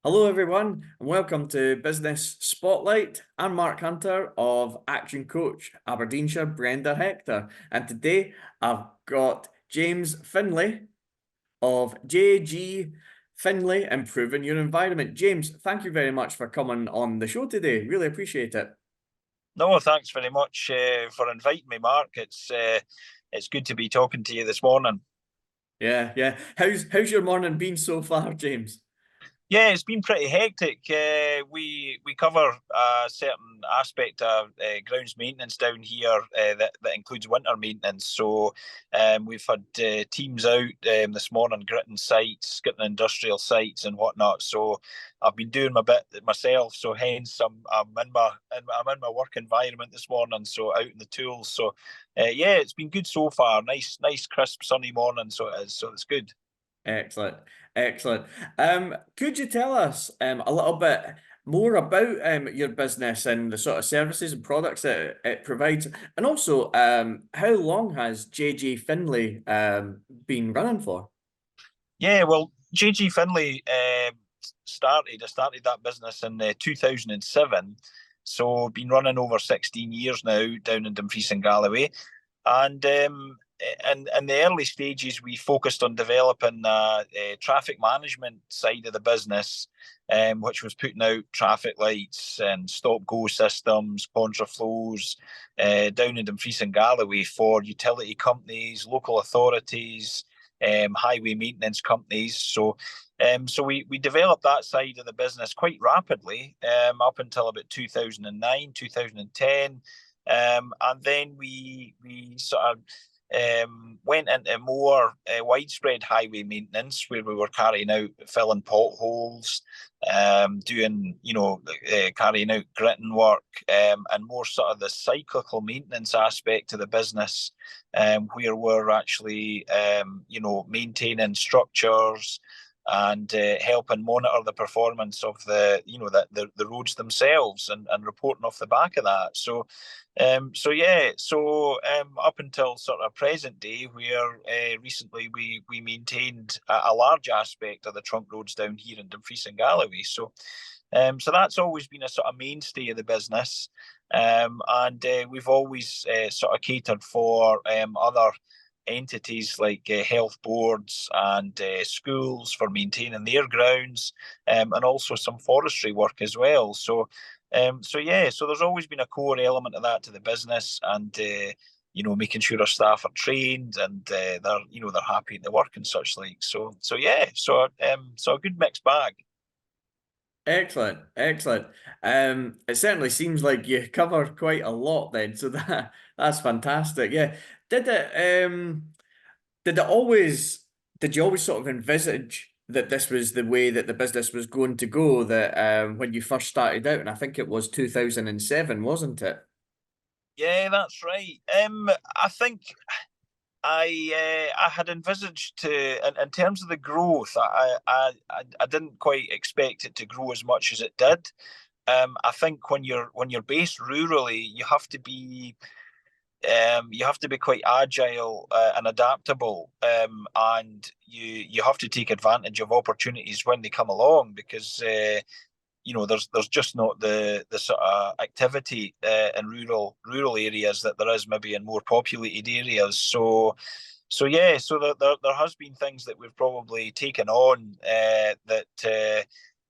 Hello, everyone, and welcome to Business Spotlight. I'm Mark Hunter of Action Coach, Aberdeenshire, Brenda Hector, and today I've got James Findlay of JG Findlay Improving Your Environment. James, thank you very much for coming on the show today. Really appreciate it. No, thanks very much for inviting me, Mark. It's good to be talking to you this morning. Yeah, yeah. How's your morning been so far, James? Yeah, it's been pretty hectic. We cover a certain aspect of grounds maintenance down here that includes winter maintenance. So we've had teams out this morning gritting sites, getting industrial sites and whatnot. So I've been doing my bit myself. So hence I'm in my work environment this morning. So out in the tools. So yeah, it's been good so far. Nice, crisp, sunny morning. So it is. So it's good. Excellent, excellent. Could you tell us a little bit more about your business and the sort of services and products that it provides, and also how long has JG Findlay been running for? Yeah, well, JG Findlay I started that business in 2007. So been running over 16 years now down in Dumfries and Galloway. And in the early stages, we focused on developing a traffic management side of the business, which was putting out traffic lights and stop-go systems, contraflows, down in Dumfries and Galloway for utility companies, local authorities, highway maintenance companies. So we developed that side of the business quite rapidly, up until about 2009, 2010. And then we sort of went into more widespread highway maintenance where we were carrying out filling potholes, doing, carrying out gritting work, and more sort of the cyclical maintenance aspect of the business, where we're actually, maintaining structures and helping monitor the performance of the roads themselves and reporting off the back of that. So up until sort of present day, where recently we maintained a large aspect of the trunk roads down here in Dumfries and Galloway. So that's always been a sort of mainstay of the business, and we've always sort of catered for other entities like health boards and schools for maintaining their grounds, and also some forestry work as well. So there's always been a core element of that to the business, and making sure our staff are trained and they're happy in the work and such like. So a good mixed bag. Excellent, excellent. It certainly seems like you cover quite a lot then, so that's fantastic. Yeah. Did it did it always did you always sort of envisage that this was the way that the business was going to go, that when you first started out, and I think it was 2007, wasn't it? Yeah, that's right. I think I had envisaged in terms of the growth, I didn't quite expect it to grow as much as it did. I think when you're based rurally, you have to be quite agile and adaptable, and you have to take advantage of opportunities when they come along, because there's just not the sort of activity in rural areas that there is maybe in more populated areas. So there has been things that we've probably taken on that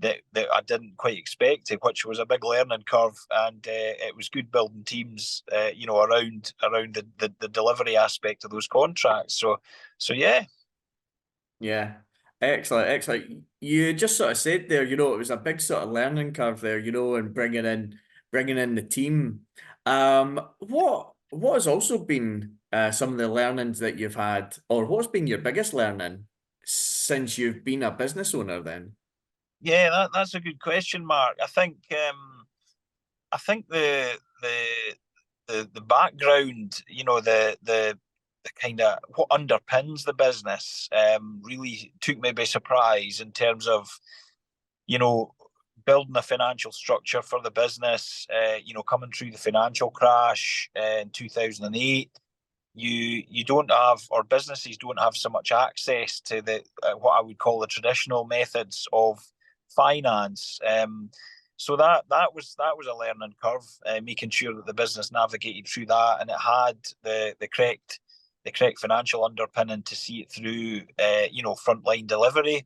I didn't quite expect, which was a big learning curve, and it was good building teams, around the delivery aspect of those contracts. So yeah. Yeah. Excellent, excellent. You just sort of said there, it was a big sort of learning curve there, and bringing in the team. What has also been some of the learnings that you've had, or what's been your biggest learning since you've been a business owner then? Yeah, that's a good question, Mark. I think the background, the kind of what underpins the business, really took me by surprise in terms of, you know, building a financial structure for the business. Coming through the financial crash in 2008, you don't have, or businesses don't have so much access to the what I would call the traditional methods of finance. So that was a learning curve, making sure that the business navigated through that, and it had the correct financial underpinning to see it through, frontline delivery.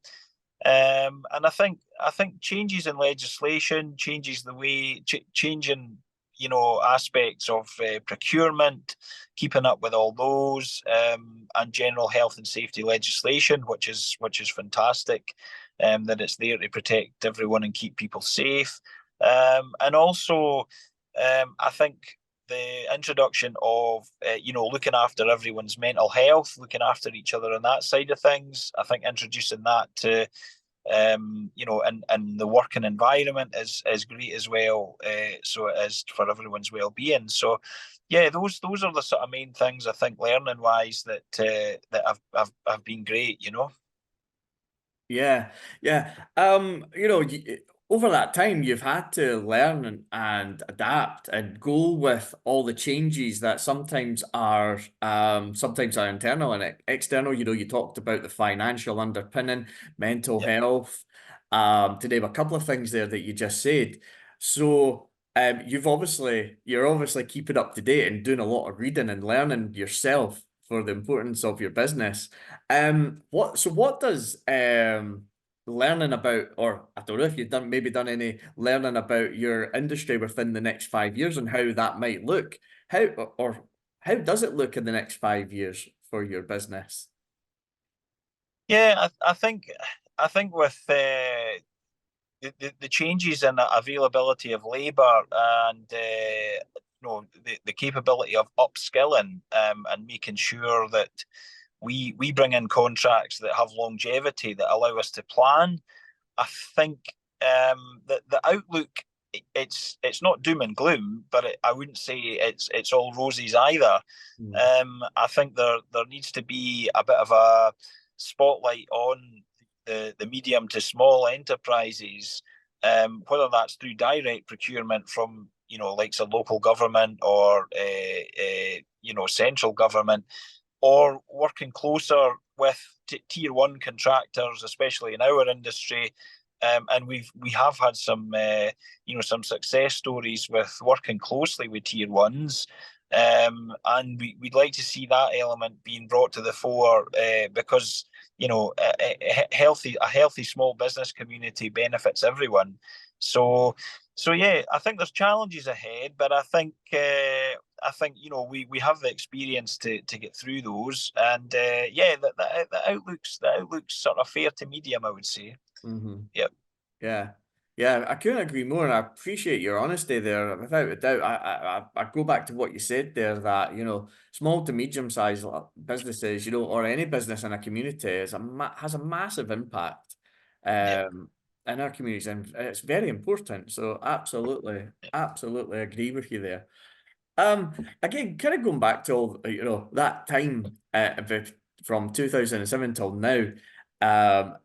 And I think changes in legislation, changes the way, changing aspects of procurement, keeping up with all those, and general health and safety legislation, which is fantastic. That it's there to protect everyone and keep people safe. And also, I think the introduction of looking after everyone's mental health, looking after each other on that side of things. I think introducing that to and the working environment is great as well. So it is for everyone's well-being. So yeah, those are the sort of main things I think learning wise that have been great. Yeah, yeah. Over that time, you've had to learn and adapt and go with all the changes that sometimes are internal and external. You talked about the financial underpinning, mental Yep. health, to name a couple of things there that you just said. So, you're obviously keeping up to date and doing a lot of reading and learning yourself for the importance of your business. What does learning about, or I don't know if you've done any learning about your industry within the next 5 years and how that might look? How or how does it look in the next 5 years for your business? Yeah, I think with the changes in the availability of labour and the capability of upskilling, and making sure that we bring in contracts that have longevity that allow us to plan. I think that the outlook, it's not doom and gloom, but I wouldn't say it's all roses either. Mm. I think there needs to be a bit of a spotlight on the medium to small enterprises, whether that's through direct procurement from like some local government or central government, or working closer with tier one contractors, especially in our industry. And we have had some success stories with working closely with tier ones. And we'd like to see that element being brought to the fore, because a healthy small business community benefits everyone. So yeah, I think there's challenges ahead, but I think we have the experience to get through those, and yeah, the outlook's sort of fair to medium, I would say. Hmm. Yep. Yeah. Yeah, I couldn't agree more, and I appreciate your honesty there. Without a doubt, I go back to what you said there that, small to medium-sized businesses, or any business in a community has a massive impact Yep. um, in our communities, and it's very important. So absolutely, absolutely agree with you there. Again, kind of going back to all, that time from 2007 till now,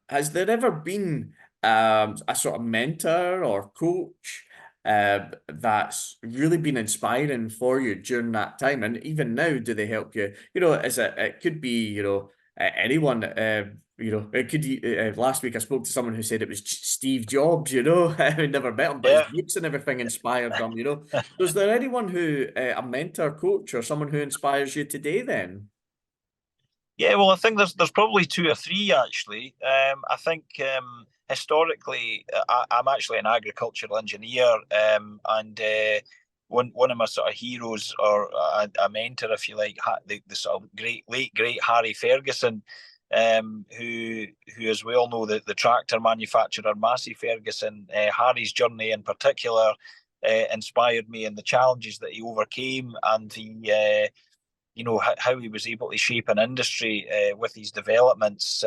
has there ever been a sort of mentor or coach that's really been inspiring for you during that time? And even now, do they help you? It could be, anyone. It could. Last week I spoke to someone who said it was Steve Jobs. I never met him, but his Yeah. books and everything inspired them. So is there anyone a mentor, coach, or someone who inspires you today then? Yeah, well, I think there's probably two or three actually. I think historically, I'm actually an agricultural engineer, and one of my sort of heroes, or a mentor, if you like, the sort of late great Harry Ferguson, who as we all know, the tractor manufacturer Massey Ferguson. Harry's journey in particular inspired me, and the challenges that he overcame, and how he was able to shape an industry with these developments,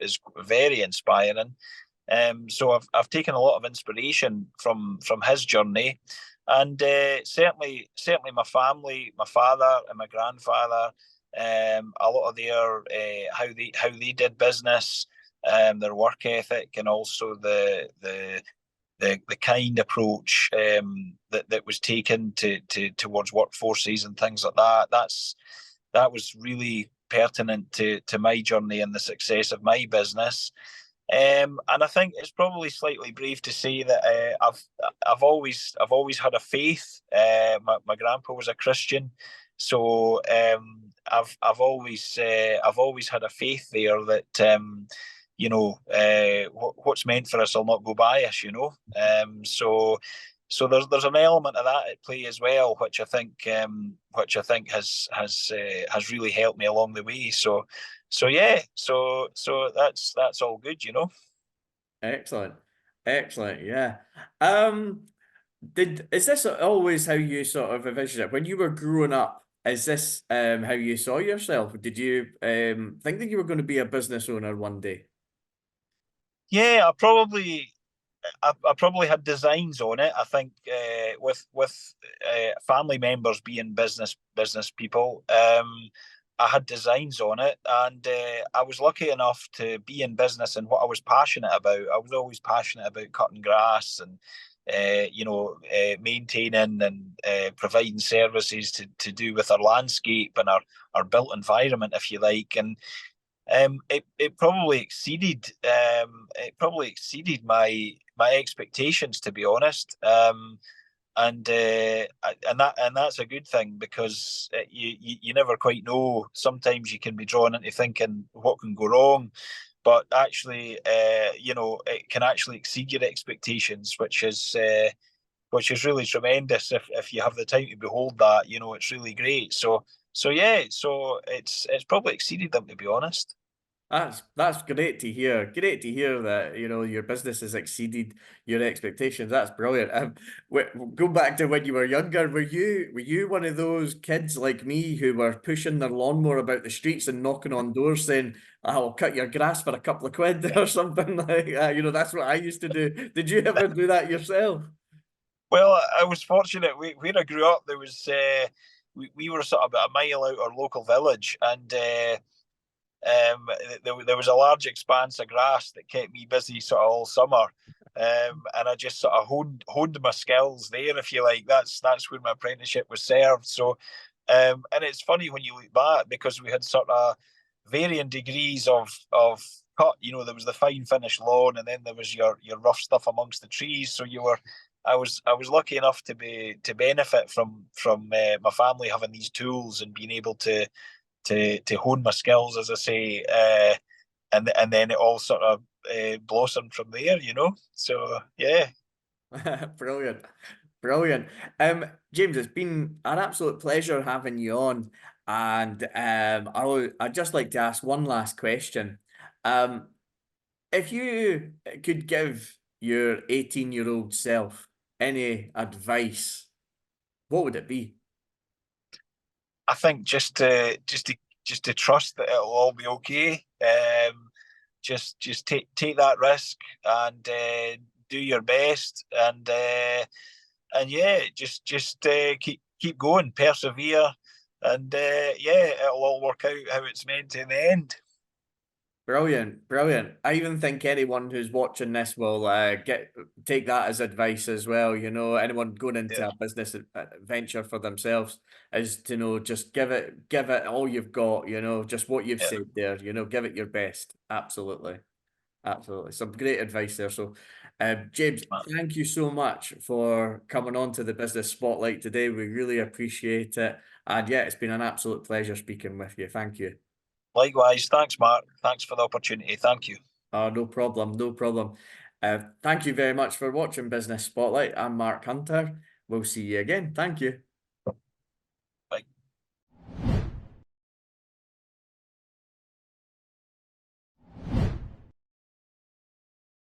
is very inspiring. So I've taken a lot of inspiration from his journey, and certainly my family, my father and my grandfather, a lot of their how they did business, their work ethic, and also the kind approach that was taken towards workforces and things like that. That was really pertinent to my journey and the success of my business. And I think it's probably slightly brave to say that I've always had a faith. My grandpa was a Christian, so I've always had a faith there that what's meant for us will not go by us. So there's an element of that at play as well, which I think has really helped me along the way. So yeah, so that's all good. Excellent. Excellent. Yeah. Um, is this always how you sort of envisioned it? When you were growing up, is this how you saw yourself? Did you think that you were going to be a business owner one day? Yeah, I probably had designs on it. I think with family members being business people, I had designs on it, and I was lucky enough to be in business and what I was passionate about. I was always passionate about cutting grass and maintaining and providing services to do with our landscape and our built environment, if you like. And it probably exceeded my expectations, to be honest. And that's a good thing, because you never quite know. Sometimes you can be drawn into thinking what can go wrong, but actually, it can actually exceed your expectations, which is really tremendous if you have the time to behold that. It's really great. So yeah, so it's probably exceeded them, to be honest. That's great to hear. Great to hear that your business has exceeded your expectations. That's brilliant. Go back to when you were younger. Were you one of those kids like me who were pushing their lawnmower about the streets and knocking on doors saying, "I'll cut your grass for a couple of quid" or something like that? That's what I used to do. Did you ever do that yourself? Well, I was fortunate. Where I grew up, we were sort of about a mile out our local village, and there was a large expanse of grass that kept me busy sort of all summer. And I just sort of honed my skills there, if you like. That's where my apprenticeship was served. So, and it's funny when you look back, because we had sort of varying degrees of cut. There was the fine finished lawn, and then there was your rough stuff amongst the trees. So I was lucky enough to benefit from my family having these tools and being able to hone my skills, as I say, and then it all sort of blossomed from there. So yeah, Brilliant. Brilliant. James, it's been an absolute pleasure having you on. And I'd just like to ask one last question. Um, if you could give your 18-year-old self any advice, what would it be? I think just to trust that it'll all be okay. Just take that risk, and do your best, and yeah, just keep going, persevere, and yeah, it'll all work out how it's meant to in the end. Brilliant, brilliant. I even think anyone who's watching this will take that as advice as well. Anyone going into Yeah, a business venture for themselves is to know just give it all you've got. Just what you've yeah. said there. Give it your best. Absolutely, absolutely. Some great advice there. So, James, thank you so much for coming on to the Business Spotlight today. We really appreciate it. And yeah, it's been an absolute pleasure speaking with you. Thank you. Likewise, thanks, Mark. Thanks for the opportunity. Thank you. Oh, no problem, no problem. Thank you very much for watching Business Spotlight. I'm Mark Hunter. We'll see you again. Thank you.